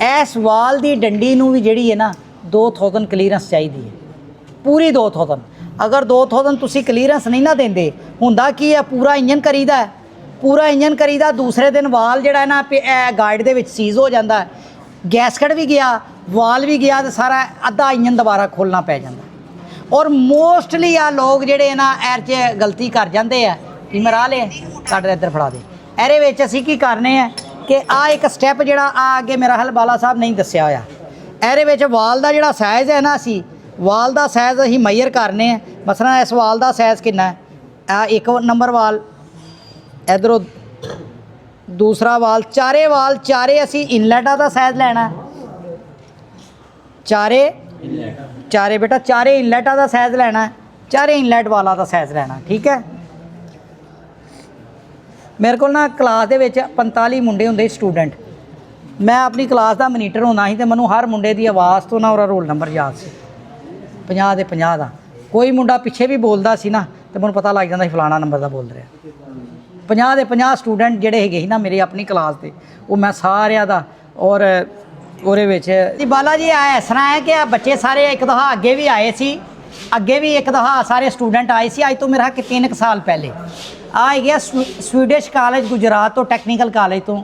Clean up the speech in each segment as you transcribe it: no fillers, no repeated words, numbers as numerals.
इस वाल की डंडी नूं भी जिहड़ी है ना 2000 क्लीयरेंस चाहिए है, पूरी 2000। अगर 2000 तुसी क्लीयरेंस नहीं ना देंदे, हुंदा की है पूरा इंजन करीदा है, पूरा इंजन करीदा, दूसरे दिन वाल जिहड़ा है ना गाइड दे विच सीज हो जाता है, गैसकट भी गया, वाल भी गया, तो सारा अद्धा इंजन दोबारा खोलना पै जाता। और मोस्टली आ लोग जिहड़े ना एर च गलती कर जाते हैं कि मरा ले साढ़े इधर फड़ा दे। ਇਹਦੇ ਵਿੱਚ ਅਸੀਂ ਕੀ ਕਰਨੇ ਆ कि आ एक स्टैप ਜਿਹੜਾ आ अगे मेरा हल बाला साहब नहीं दस्या होया। ਇਹਦੇ ਵਿੱਚ वाल का ਜਿਹੜਾ साइज़ है ना, असी वाल का साइज़ असी मेजर करने हैं। मसलन इस वाल का साइज़ कितना है, आ 1 नंबर वाल, इधरों दूसरा वाल, चारे असी इनलेटा का साइज़ लेना, चारे बेटा चारे इनलेटा का साइज़ लेना, चारे इनलेट वाला का साइज़ लेना। ठीक है, मेरे को ना क्लास दे विच 45 मुंडे होंदे स्टूडेंट, मैं अपनी क्लास का मनीटर होना ही, तो मैं हर मुंडे की आवाज़ तो ना और रोल नंबर याद से 50 के 50 का। कोई मुंडा पिछे भी बोलता सी ना तो मैं पता लग जाता फलाना नंबर का बोल रहा। 50 के 50 स्टूडेंट जिहड़े हैगे ही ना मेरी अपनी क्लास के, वो मैं सारिया का। और ਉਹਦੇ ਵਿੱਚ ਬਾਲਾ ਜੀ ਆਇਆ ਇਸ ਤਰ੍ਹਾਂ है कि बच्चे सारे एक दफ़ा अगे भी आए सी, अगे भी एक दफ़ा सारे स्टूडेंट आए सी, अज तो मेरा 3 साल पहले आ गया स्वीडिश कॉलेज गुजरात तो, टैक्नीकल कॉलेज तो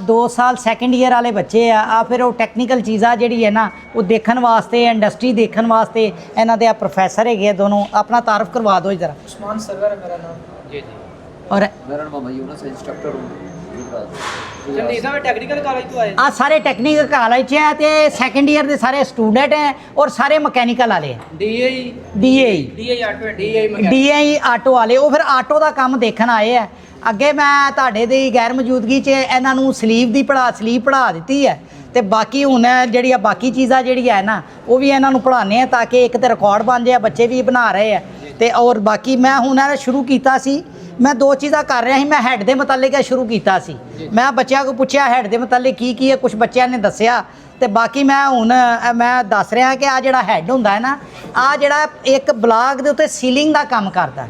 2 साल सैकेंड ईयर वाले बच्चे आ फिर वो टैक्नीकल चीज़ा जी है ना वो देखने वास्ते, इंडस्ट्री देखने वास्ते इन्हों के प्रोफैसर है दोनों। अपना तारफ करवा दो जरा। उस्मान सरवर है मेरा नाम जी जी, और मेरा नाम यूनुस है, इंस्ट्रक्टर हूँ टेक्निकल कॉलेज तो आए। सारे टेक्निकल कॉलेज है तो सैकेंड ईयर के सारे स्टूडेंट हैं और सारे मकैनिकल वाले हैं। डी आटो वाले वो फिर आटो का काम देखने आए हैं। अगे मैं तुहाडे दी गैर मौजूदगी च इन्हां नूं स्लीव पढ़ा दी है, तो बाकी हुण जिहड़ी बाकी चीज़ां जिहड़ी है ना वो भी इन्हां नूं पढ़ाने हैं, ताकि एक तो रिकॉर्ड बन जाए, बच्चे भी बना रहे हैं। तो और बाकी मैं हुण शुरू कीता सी, मैं 2 चीज़ां कर रहा ही। मैं हैड के मतलब शुरू किया सी, मैं बच्चों को पूछा हैड के मतलब की है, कुछ बच्चों ने दसिया, तो बाकी मैं हुण मैं दस रहा कि आ जिहड़ा हैड हुंदा है ना, आ जिहड़ा एक ब्लॉक के उत्ते सीलिंग का काम करता है,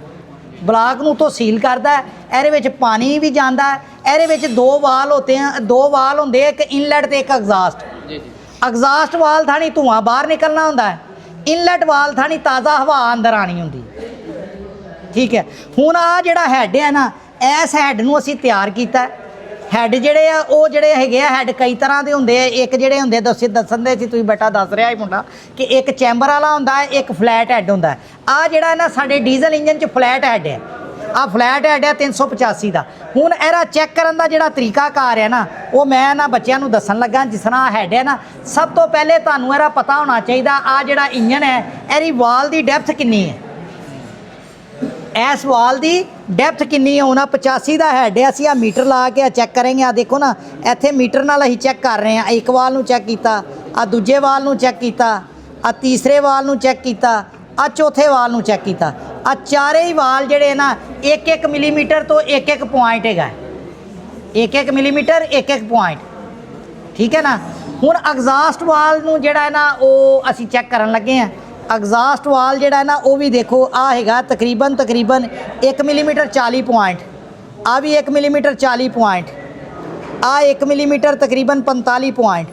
ब्लॉक नूं तो सील करता है। ਇਹਦੇ ਵਿੱਚ पानी भी जाता है। ਇਹਦੇ ਵਿੱਚ 2 वाल होते हैं, 2 वाल होंगे, एक इनलेट तो एक एग्जॉस्ट। एग्जॉस्ट वाल थानी धुआं बाहर निकलना होंदा है, इनलेट वाल थानी ताज़ा हवा अंदर आनी होंदी। ठीक है, हुण आ जिहड़ा हैड है ना, इस हैड नूं असीं तैयार कीता। हैड जिहड़े आ वो जिहड़े हैगे आ हैड कई तरह के होंदे। एक जिहड़े होंदे दसन दे सी तुसीं बेटा दस रहा है मुंडा कि एक चैंबर वाला होंदा है, एक फ्लैट हैड होंदा है। आ जिहड़ा ना साडे डीजल इंजन च फ्लैट हैड है, आ फ्लैट हैड है 385 का। हुण इहदा चैक करन दा जिहड़ा तरीकाकार है ना वो मैं ना बच्चों नूं दसन लगा। जिस तरह हैड है ना, सब तो पहले तुहानूं इहदा पता होना चाहिए आ जिहड़ा इंजन है इहदी वाल की डैप्थ कितनी है, इस वाल की डैप्थ कितनी है। होना 85 का हैड है, असीं मीटर ला के चैक करेंगे। आ देखो ना, इत्थे मीटर नाल असीं चैक कर रहे हैं। एक वाल नूं चैक किया, आ दूजे वाल नूं चैक किया, आ तीसरे वाल नूं चैक किया, आ चौथे वाल नूं चैक किया। आ चारे ही वाल जिहड़े ना 1-1 मिलीमीटर तो 1-1 पॉइंट है, 1-1 मिलीमीटर 1-1 पॉइंट। ठीक है ना। हुण एग्जॉस्ट वाल नूं जिहड़ा है ना वो असीं चैक करन लगे हैं। एग्जॉस्ट वाल जिहड़ा है ना वो भी देखो आ हैगा तकरीबन 1 मिलीमीटर 40 पॉइंट, आ भी 1 मिलीमीटर 40 पॉइंट, आ 1 मिलीमीटर तकरीबन 45 पॉइंट,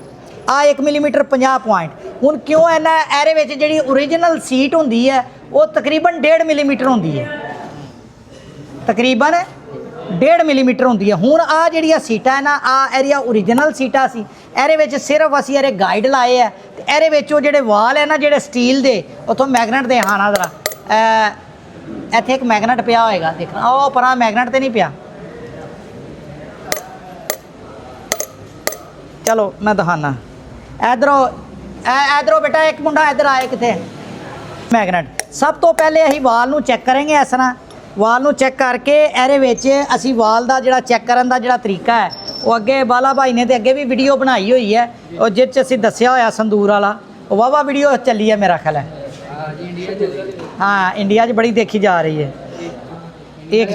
आ 1 मिलीमीटर 50 पॉइंट। हुण क्यों है ना, इहदे विच जिहड़ी ओरिजिनल सीट हुंदी है वो तकरीबन 1.5 मिलीमीटर हुंदी है, तकरीबन 1.5 मिलीमीटर हुंदी है। हुण आ जिहड़ियां सीटां है ना, आ एरिया ओरिजिनल सीटां सी। ਇਹਦੇ ਵਿੱਚ सिर्फ असी ये गाइड लाए है। तो ਇਹਦੇ ਵਿੱਚ ਉਹ ਜਿਹੜੇ ਵਾਲ है ना ਜਿਹੜੇ स्टील ਦੇ ਉਥੋਂ मैगनेट ਦੇ हाना जरा ਇੱਥੇ एक मैगनेट ਪਿਆ ਹੋਏਗਾ, देखना ਉਹ ਪਰਾਂ मैगनेट ਤੇ नहीं ਪਿਆ। चलो मैं दिखाना इधरों बेटा एक मुंडा इधर आए कितने मैगनेट। सब तो पहले असीं वाल नूं चैक करेंगे। इस तरह वाल नूं चैक करके ਇਹਦੇ ਵਿੱਚ असीं वाल ਦਾ ਜਿਹੜਾ चैक करन ਦਾ ਜਿਹੜਾ तरीका है वो अगे बाला भाई ने तो अगे भी वीडियो बनाई हुई है, और जिस असीं दस्सिया होया संदूर वाला वो वाहवा वीडियो चली है मेरा ख्याल है। हाँ इंडिया च बड़ी देखी जा रही है। एक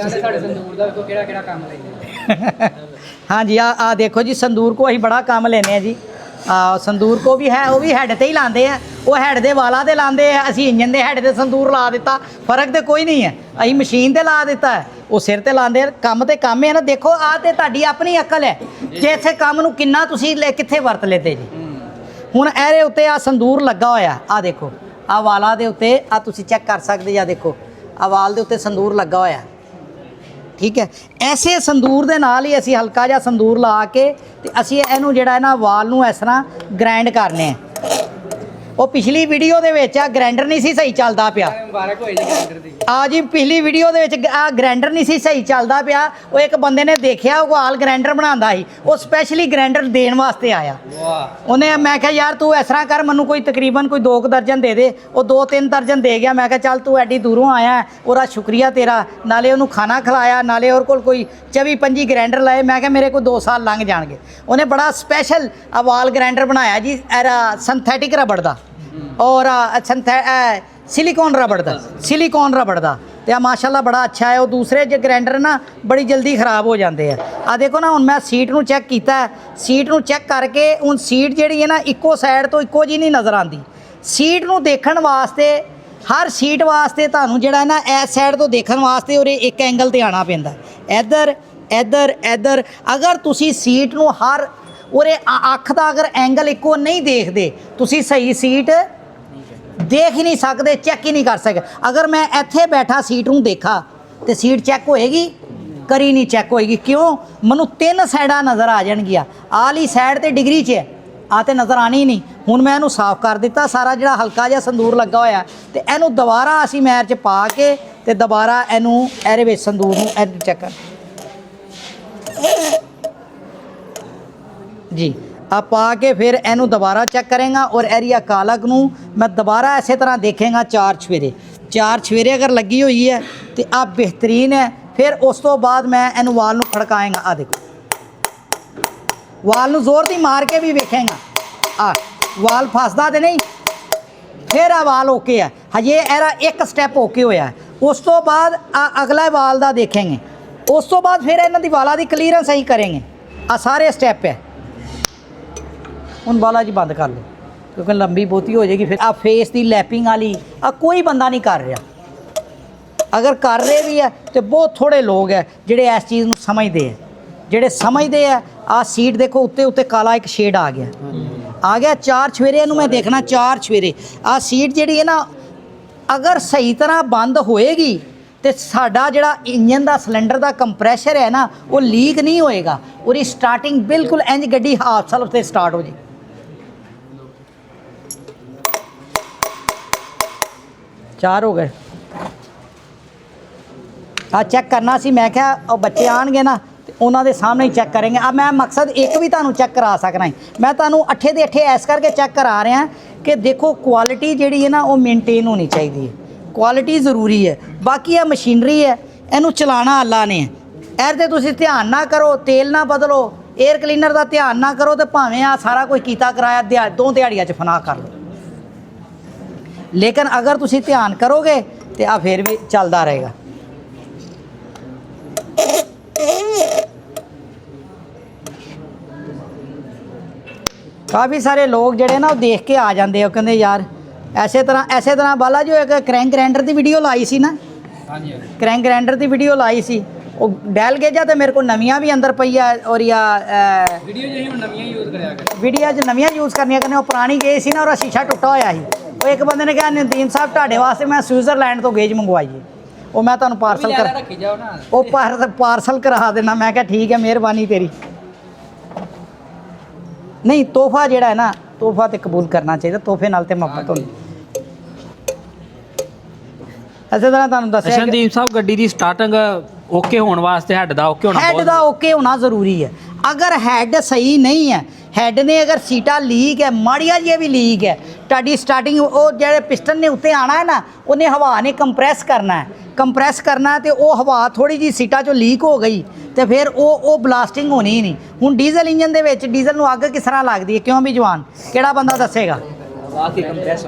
हाँ जी आ देखो जी, संदूर को असीं बड़ा काम लेने हैं जी। संदूर को भी है, वो भी हैड ते ही लाते हैं, वो हैड दे वाला ते लाते हैं, असीं इंजन दे हैड ते संदूर ला दिता, फर्क तो कोई नहीं है। असीं मशीन ते ला दिता है, ਉਹ ਸਿਰ ਤੇ ਲਾਉਂਦੇ ਕੰਮ ਤੇ ਕੰਮ ਹੈ ਨਾ। ਦੇਖੋ ਆ ਤੇ ਤੁਹਾਡੀ ਆਪਣੀ ਅਕਲ ਹੈ ਕਿ ਇੱਥੇ ਕੰਮ ਨੂੰ ਕਿੰਨਾ ਤੁਸੀਂ ਕਿੱਥੇ ਵਰਤ ਲੈਤੇ ਜੀ। ਹੁਣ ਇਹਦੇ ਉੱਤੇ ਆ ਸੰਦੂਰ ਲੱਗਾ ਹੋਇਆ, ਆ ਦੇਖੋ ਆ ਵਾਲਾਂ ਦੇ ਉੱਤੇ ਆ ਤੁਸੀਂ ਚੈੱਕ ਕਰ ਸਕਦੇ ਆ, ਦੇਖੋ ਆ ਵਾਲ ਦੇ ਉੱਤੇ ਸੰਦੂਰ ਲੱਗਾ ਹੋਇਆ, ਠੀਕ ਹੈ। ਐਸੇ ਸੰਦੂਰ ਦੇ ਨਾਲ ਹੀ ਅਸੀਂ ਹਲਕਾ ਜਿਹਾ ਸੰਦੂਰ ਲਾ ਕੇ ਤੇ ਅਸੀਂ ਇਹਨੂੰ ਜਿਹੜਾ ਹੈ ਨਾ ਵਾਲ ਨੂੰ ਇਸ ਤਰ੍ਹਾਂ ਗ੍ਰਾਈਂਡ ਕਰਨੇ ਆ। ਉਹ ਪਿਛਲੀ ਵੀਡੀਓ ਦੇ ਵਿੱਚ ਆ ਗ੍ਰਾਈਂਡਰ ਨਹੀਂ ਸੀ ਸਹੀ ਚੱਲਦਾ ਪਿਆ, ਮੁਬਾਰਕ ਹੋਈ ਜੀ ਗ੍ਰਾਈਂਡਰ ਦੀ। ਆ ਜੀ ਪਿਛਲੀ ਵੀਡੀਓ ਦੇ ਵਿੱਚ ਆ ਗ੍ਰਾਈਂਡਰ ਨਹੀਂ ਸੀ ਸਹੀ ਚੱਲਦਾ ਪਿਆ। ਉਹ ਇੱਕ ਬੰਦੇ ਨੇ ਦੇਖਿਆ ਉਹ ਵਾਲ ਗ੍ਰਾਈਂਡਰ ਬਣਾਉਂਦਾ ਸੀ, ਉਹ ਸਪੈਸ਼ਲੀ ਗ੍ਰਾਈਂਡਰ ਦੇਣ ਵਾਸਤੇ ਆਇਆ। ਵਾਹ। ਉਹਨੇ ਮੈਂ ਕਿਹਾ ਯਾਰ ਤੂੰ ਇਸ ਤਰ੍ਹਾਂ ਕਰ, ਮੈਨੂੰ ਕੋਈ ਤਕਰੀਬਨ ਕੋਈ 2 ਦਰਜਨ ਦੇ ਦੇ। ਉਹ 2-3 ਦਰਜਨ ਦੇ ਗਿਆ। ਮੈਂ ਕਿਹਾ ਚੱਲ ਤੂੰ ਐਡੀ ਦੂਰੋਂ ਆਇਆ, ਉਹਦਾ ਸ਼ੁਕਰੀਆ ਤੇਰਾ। ਨਾਲੇ ਉਹਨੂੰ ਖਾਣਾ ਖਿਲਾਇਆ, ਨਾਲੇ ਉਹਦੇ ਕੋਲ ਕੋਈ 24-25 ਗ੍ਰਾਈਂਡਰ ਲਾਏ। ਮੈਂ ਕਿਹਾ ਮੇਰੇ ਕੋਲ 2 ਸਾਲ ਲੰਘ ਜਾਣਗੇ। ਉਹਨੇ ਬੜਾ ਸਪੈਸ਼ਲ ਵਾਲ ਗ੍ਰਾਈਂਡਰ ਬਣਾਇਆ ਜੀ, ਇਹਦਾ ਸਿੰਥੈਟਿਕ ਰਬੜ ਦਾ ਔਰ ਸਿਲੀਕॉन ਰਬੜ ਦਾ ਤੇ ਆ ਮਾਸ਼ਾਅੱਲਾ ਬੜਾ ਅੱਛਾ ਹੈ। ਉਹ ਦੂਸਰੇ ਜੇ ਗ੍ਰਾਈਂਡਰ ਨਾ ਬੜੀ ਜਲਦੀ ਖਰਾਬ ਹੋ ਜਾਂਦੇ ਆ। ਆ ਦੇਖੋ ਨਾ, ਹੁਣ ਮੈਂ ਸੀਟ ਨੂੰ ਚੈੱਕ ਕੀਤਾ, ਸੀਟ ਨੂੰ ਚੈੱਕ ਕਰਕੇ ਹੁਣ ਸੀਟ ਜਿਹੜੀ ਹੈ ਨਾ ਇੱਕੋ ਸਾਈਡ ਤੋਂ ਇੱਕੋ ਜੀ ਨਹੀਂ ਨਜ਼ਰ ਆਉਂਦੀ। ਸੀਟ ਨੂੰ ਦੇਖਣ ਵਾਸਤੇ ਹਰ ਸੀਟ ਵਾਸਤੇ ਤੁਹਾਨੂੰ ਜਿਹੜਾ ਨਾ ਇਸ ਸਾਈਡ ਤੋਂ ਦੇਖਣ ਵਾਸਤੇ ਉਹਦੇ ਇੱਕ ਐਂਗਲ ਤੇ ਆਉਣਾ ਪੈਂਦਾ, ਇੱਧਰ ਇੱਧਰ ਇੱਧਰ। ਅਗਰ ਤੁਸੀਂ ਸੀਟ ਨੂੰ ਹਰ ਉਹਦੇ ਅੱਖ ਦਾ ਅਗਰ ਐਂਗਲ ਇੱਕੋ ਨਹੀਂ ਦੇਖਦੇ, ਤੁਸੀਂ ਸਹੀ ਸੀਟ ਦੇਖ ਹੀ ਨਹੀਂ ਸਕਦੇ, ਚੈੱਕ ਹੀ ਨਹੀਂ ਕਰ ਸਕਦੇ। ਅਗਰ ਮੈਂ ਇੱਥੇ ਬੈਠਾ ਸੀਟ ਨੂੰ ਦੇਖਾ ਤੇ ਸੀਟ ਚੈੱਕ ਹੋਏਗੀ? ਕਰੀ ਨਹੀਂ ਚੈੱਕ ਹੋਏਗੀ। ਕਿਉਂ? ਮੈਨੂੰ 3 ਸਾਈਡਾਂ ਨਜ਼ਰ ਆ ਜਾਣਗੀਆਂ। ਆਹ ਵਾਲੀ ਸਾਈਡ ਤੇ ਡਿਗਰੀ 'ਚ ਹੈ, ਆ ਤੇ ਨਜ਼ਰ ਆਣੀ ਨਹੀਂ। ਹੁਣ ਮੈਂ ਇਹਨੂੰ ਸਾਫ਼ ਕਰ ਦਿੱਤਾ ਸਾਰਾ, ਜਿਹੜਾ ਹਲਕਾ ਜਿਹਾ ਸੰਦੂਰ ਲੱਗਾ ਹੋਇਆ, ਤੇ ਇਹਨੂੰ ਦੁਬਾਰਾ ਅਸੀਂ ਮੈਰ 'ਚ ਪਾ ਕੇ ਤੇ ਦੁਬਾਰਾ ਇਹਨੂੰ ਇਹਦੇ ਵਿੱਚ ਸੰਦੂਰ ਨੂੰ ਇਹਨੂੰ ਚੈੱਕ ਕਰ ਜੀ ਆ ਪਾ ਕੇ ਫਿਰ ਇਹਨੂੰ ਦੁਬਾਰਾ ਚੈੱਕ ਕरेगा। और एरिया कालक ਨੂੰ मैं दोबारा ਇਸੇ ਤਰ੍ਹਾਂ ਦੇਖੇਗਾ 4 ਚਵੇਰੇ ਅਗਰ ਲੱਗੀ ਹੋਈ ਹੈ ਤੇ ਆ ਬਿਹਤਰੀਨ ਹੈ। ਫਿਰ ਉਸ ਤੋਂ ਬਾਅਦ ਮੈਂ ਇਹਨੂੰ ਵਾਲ ਨੂੰ ਖੜਕਾਏਗਾ। ਆ ਦੇਖੋ ਵਾਲ ਨੂੰ ਜ਼ੋਰ ਦੀ ਮਾਰ ਕੇ ਵੀ ਵੇਖੇਗਾ, ਆ ਵਾਲ ਫਸਦਾ ਤੇ ਨਹੀਂ। ਫਿਰ ਆ ਵਾਲ ਓਕੇ ਹੈ, ਹਜੇ ਇਹਦਾ ਇੱਕ ਸਟੈਪ ਓਕੇ ਹੋਇਆ। ਉਸ ਤੋਂ ਬਾਅਦ ਆ ਅਗਲਾ ਵਾਲ ਦਾ ਦੇਖेंगे। ਉਸ ਤੋਂ ਬਾਅਦ ਫਿਰ ਇਹਨਾਂ ਦੀ ਵਾਲਾਂ ਦੀ ਕਲੀਅਰੈਂਸ ਸਹੀ ਕरेंगे। ਆ ਸਾਰੇ ਸਟੈਪ ਹੈ। ਹੁਣ ਬਾਲਾ ਜੀ ਬੰਦ ਕਰ ਲਓ ਕਿਉਂਕਿ ਲੰਬੀ ਬਹੁਤੀ ਹੋ ਜਾਏਗੀ। ਫਿਰ ਆ ਫੇਸ ਦੀ ਲੈਪਿੰਗ ਵਾਲੀ ਆ ਕੋਈ ਬੰਦਾ ਨਹੀਂ ਕਰ ਰਿਹਾ। ਅਗਰ ਕਰ ਰਹੇ ਵੀ ਹੈ ਤੇ ਬਹੁਤ ਥੋੜੇ ਲੋਕ ਹੈ ਜਿਹੜੇ ਇਸ ਚੀਜ਼ ਨੂੰ ਸਮਝਦੇ ਹੈ। ਜਿਹੜੇ ਸਮਝਦੇ ਆ, ਆ ਸੀਟ ਦੇਖੋ ਉੱਤੇ ਉੱਤੇ ਕਾਲਾ ਇੱਕ ਸ਼ੇਡ ਆ ਗਿਆ 4 ਚਵੇਰੇ। ਇਹਨੂੰ ਮੈਂ ਦੇਖਣਾ 4 ਚਵੇਰੇ। ਆ ਸੀਟ ਜਿਹੜੀ ਹੈ ਨਾ ਅਗਰ ਸਹੀ ਤਰ੍ਹਾਂ ਬੰਦ ਹੋਏਗੀ ਤੇ ਸਾਡਾ ਜਿਹੜਾ ਇੰਜਨ ਦਾ ਸਿਲੰਡਰ ਦਾ ਕੰਪਰੈਸ਼ਰ ਹੈ ਨਾ ਉਹ ਲੀਕ ਨਹੀਂ ਹੋਏਗਾ। ਉਹਦੀ ਸਟਾਰਟਿੰਗ ਬਿਲਕੁਲ ਇੰਜ ਗੱਡੀ ਹਾਫ ਸਲਫ ਤੇ ਸਟਾਰਟ ਹੋ ਜੇ। ਚਾਰ ਹੋ ਗਏ। ਆ ਚੈੱਕ ਕਰਨਾ ਸੀ, ਮੈਂ ਕਿਹਾ ਉਹ ਬੱਚੇ ਆਣਗੇ ਨਾ ਤੇ ਉਹਨਾਂ ਦੇ ਸਾਹਮਣੇ ਹੀ ਚੈੱਕ ਕਰਾਂਗੇ। ਆ ਮੈਂ ਮਕਸਦ ਇੱਕ ਵੀ ਤੁਹਾਨੂੰ ਚੈੱਕ ਕਰਾ ਸਕਣਾ ਹੈ। ਮੈਂ ਤੁਹਾਨੂੰ ਅੱਠੇ ਦੇ ਅੱਠੇ ਐਸ ਕਰਕੇ ਚੈੱਕ ਕਰਾ ਰਿਹਾ ਕਿ ਦੇਖੋ ਕੁਆਲਿਟੀ ਜਿਹੜੀ ਹੈ ਨਾ ਉਹ ਮੇਨਟੇਨ ਹੋਣੀ ਚਾਹੀਦੀ ਹੈ। ਕੁਆਲਿਟੀ ਜ਼ਰੂਰੀ ਹੈ। ਬਾਕੀ ਇਹ ਮਸ਼ੀਨਰੀ ਹੈ, ਇਹਨੂੰ ਚਲਾਉਣਾ ਅੱਲਾ ਨੇ। ਇਹਦੇ ਤੇ ਤੁਸੀਂ ਧਿਆਨ ਨਾ ਕਰੋ, ਤੇਲ ਨਾ ਬਦਲੋ, 에ਅਰ ਕਲੀਨਰ ਦਾ ਧਿਆਨ ਨਾ ਕਰੋ ਤੇ ਭਾਵੇਂ ਆ ਸਾਰਾ ਕੁਝ ਕੀਤਾ ਕਰਾਇਆ 2 ਦਿਹਾੜੀਆਂ 'ਚ ਫਨਾ ਕਰ ਲਓ। ਲੇਕਿਨ ਅਗਰ ਤੁਸੀਂ ਧਿਆਨ ਕਰੋਗੇ ਤੇ ਆ ਫਿਰ ਵੀ ਚੱਲਦਾ ਰਹੇਗਾ। ਕਾਫੀ ਸਾਰੇ ਲੋਕ ਜਿਹੜੇ ਨਾ ਉਹ ਦੇਖ ਕੇ ਆ ਜਾਂਦੇ, ਉਹ ਕਹਿੰਦੇ ਯਾਰ ਐਸੇ ਤਰ੍ਹਾਂ ਬਾਲਾ ਜੋ ਇੱਕ ਕਰੈਂਕ ਗ੍ਰਾਈਂਡਰ ਦੀ ਵੀਡੀਓ ਲਾਈ ਸੀ ਨਾ, ਹਾਂਜੀ ਕਰੈਂਕ ਗ੍ਰਾਈਂਡਰ ਦੀ ਵੀਡੀਓ ਲਾਈ ਸੀ। ਉਹ ਡੈਲ ਗੇਜਾਂ ਤੇ ਮੇਰੇ ਕੋਲ ਨਵੀਆਂ ਵੀ ਅੰਦਰ ਪਈਆਂ ਔਰ ਵੀਡੀਓ ਜਿਹੀ ਹੁਣ ਨਵੀਆਂ ਯੂਜ਼ ਕਰਿਆ ਕਰ। ਵੀਡੀਓ 'ਚ ਨਵੀਆਂ ਯੂਜ਼ ਕਰਨੀਆਂ ਕਰਨੇ। ਉਹ ਪੁਰਾਣੀ ਗੇਜ ਸੀ ਨਾ, ਉਹਦਾ ਸ਼ੀਸ਼ਾ ਟੁੱਟਾ ਹੋਇਆ ਸੀ। ਉਹ ਇੱਕ ਬੰਦੇ ਨੇ ਕਿਹਾ ਨਦੀਮ ਸਾਹਿਬ ਤੁਹਾਡੇ ਵਾਸਤੇ ਮੈਂ ਸਵਿਟਜ਼ਰਲੈਂਡ ਤੋਂ ਗੇਜ ਮੰਗਵਾਈ ਹੈ। ਉਹ ਮੈਂ ਤੁਹਾਨੂੰ ਪਾਰਸਲ ਕਰ ਰੱਖੀ ਜਾਓ ਨਾ, ਉਹ ਪਾਰਸਲ ਕਰਾ ਦੇਣਾ। ਮੈਂ ਕਿਹਾ ਠੀਕ ਹੈ, ਮਿਹਰਬਾਨੀ ਤੇਰੀ। ਨਹੀਂ ਤੋਹਫਾ ਜਿਹੜਾ ਹੈ ਨਾ, ਤੋਹਫਾ ਤੇ ਕਬੂਲ ਕਰਨਾ ਚਾਹੀਦਾ। ਤੋਹਫੇ ਨਾਲ ਤੇ ਮੁਹੱਬਤ ਹੁੰਦੀ। ਇਸੇ ਤਰ੍ਹਾਂ ਤੁਹਾਨੂੰ ਦੱਸਿਆ ਸੰਦੀਪ ਸਾਹਿਬ ਗੱਡੀ ਦੀ ਸਟਾਰਟਿੰਗ ਓਕੇ ਹੋਣ ਵਾਸਤੇ ਹੈਡ ਦਾ ਓਕੇ ਹੋਣਾ ਹੈਡ ਦਾ ਓਕੇ ਹੋਣਾ ਜ਼ਰੂਰੀ ਹੈ। ਅਗਰ ਹੈਡ ਸਹੀ ਨਹੀਂ ਹੈ, ਹੈਡ ਨੇ ਅਗਰ ਸੀਟਾਂ ਲੀਕ ਹੈ, ਮਾੜੀਆਂ ਜਿਹੀਆਂ ਵੀ ਲੀਕ ਹੈ, ਤੁਹਾਡੀ ਸਟਾਰਟਿੰਗ ਉਹ ਜਿਹੜੇ ਪਿਸਟਨ ਨੇ ਉੱਤੇ ਆਣਾ ਹੈ ਨਾ, ਉਹਨੇ ਹਵਾ ਨੇ ਕੰਪਰੈਸ ਕਰਨਾ ਤੇ ਉਹ ਹਵਾ ਥੋੜੀ ਜੀ ਸੀਟਾਂ 'ਚੋਂ ਲੀਕ ਹੋ ਗਈ ਤੇ ਫਿਰ ਉਹ ਬਲਾਸਟਿੰਗ ਹੋਣੀ ਹੀ ਨਹੀਂ। ਹੁਣ ਡੀਜ਼ਲ ਇੰਜਨ ਦੇ ਵਿੱਚ ਡੀਜ਼ਲ ਨੂੰ ਅੱਗ ਕਿਸ ਤਰ੍ਹਾਂ ਲੱਗਦੀ ਹੈ? ਕਿਉਂ ਵੀ ਜਵਾਨ ਕਿਹੜਾ ਬੰਦਾ ਦੱਸੇਗਾ? ਵਾਹ ਕੀ ਕੰਪਰੈਸ